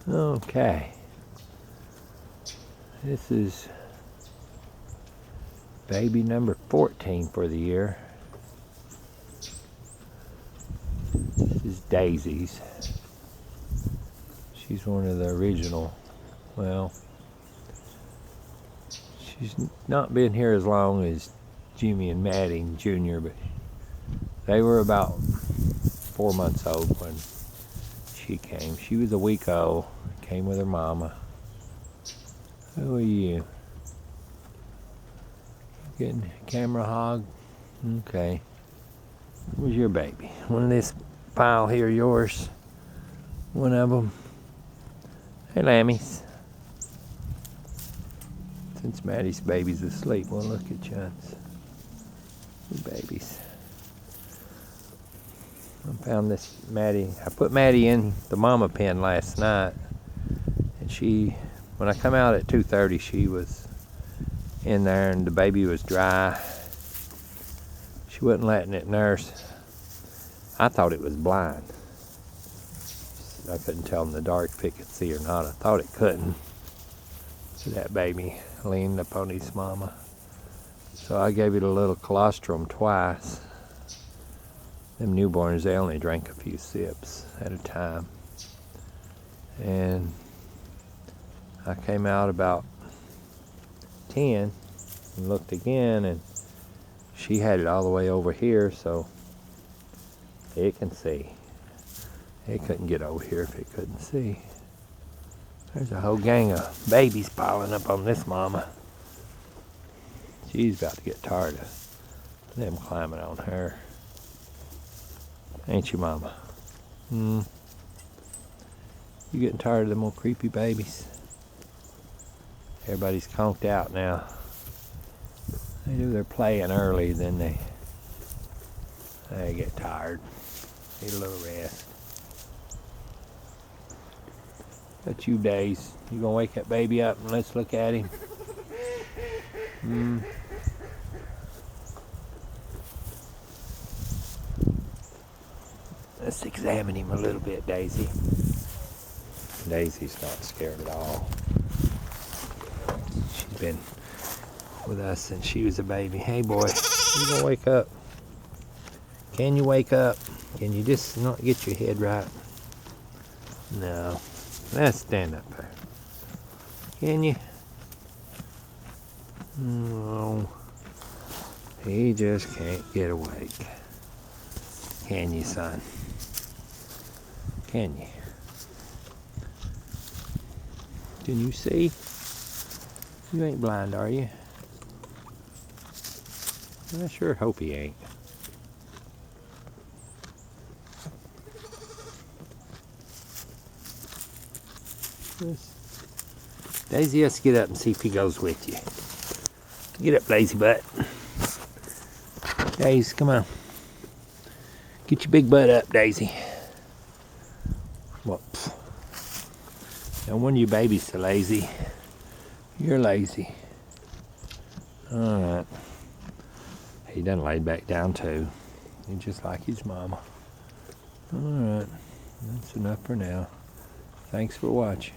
Okay. This is baby number 14 for the year. This is Daisy's. She's one of the original. Well, she's not been here as long as Jimmy and Maddie Jr., but they were about 4 months old when she came. She was a week old, came with her mama. Who are you? Getting camera hog? Okay. Who's your baby? One of this pile here, yours? One of them? Hey, lammies. Since Maddie's baby's asleep, we'll look at John's babies. I found this Maddie. I put Maddie in the mama pen last night, and when I come out at 2:30, she was in there, and the baby was dry. She wasn't letting it nurse. I thought it was blind. I couldn't tell in the dark if it could see or not. I thought it couldn't. So that baby leaned up on his mama. So I gave it a little colostrum twice. Them newborns, they only drank a few sips at a time. And I came out about 10 and looked again, and she had it all the way over here, so it can see. It couldn't get over here if it couldn't see. There's a whole gang of babies piling up on this mama. She's about to get tired of them climbing on her. Ain't you, mama? You getting tired of them old creepy babies? Everybody's conked out now. They do their playing early, then they get tired. Need a little rest. But you days, you gonna wake that baby up and let's look at him? Let's examine him a little bit, Daisy. Daisy's not scared at all. She's been with us since she was a baby. Hey boy, you gonna wake up? Can you wake up? Can you just not get your head right? No. Let's stand up there. Can you? No. He just can't get awake. Can you, son? Can you? Can you see? You ain't blind, are you? I sure hope he ain't. Daisy has to get up and see if he goes with you. Get up, lazy butt. Daisy, come on. Get your big butt up, Daisy. What? No wonder your baby's so lazy. You're lazy. Alright. He done laid back down too. He's just like his mama. Alright. That's enough for now. Thanks for watching.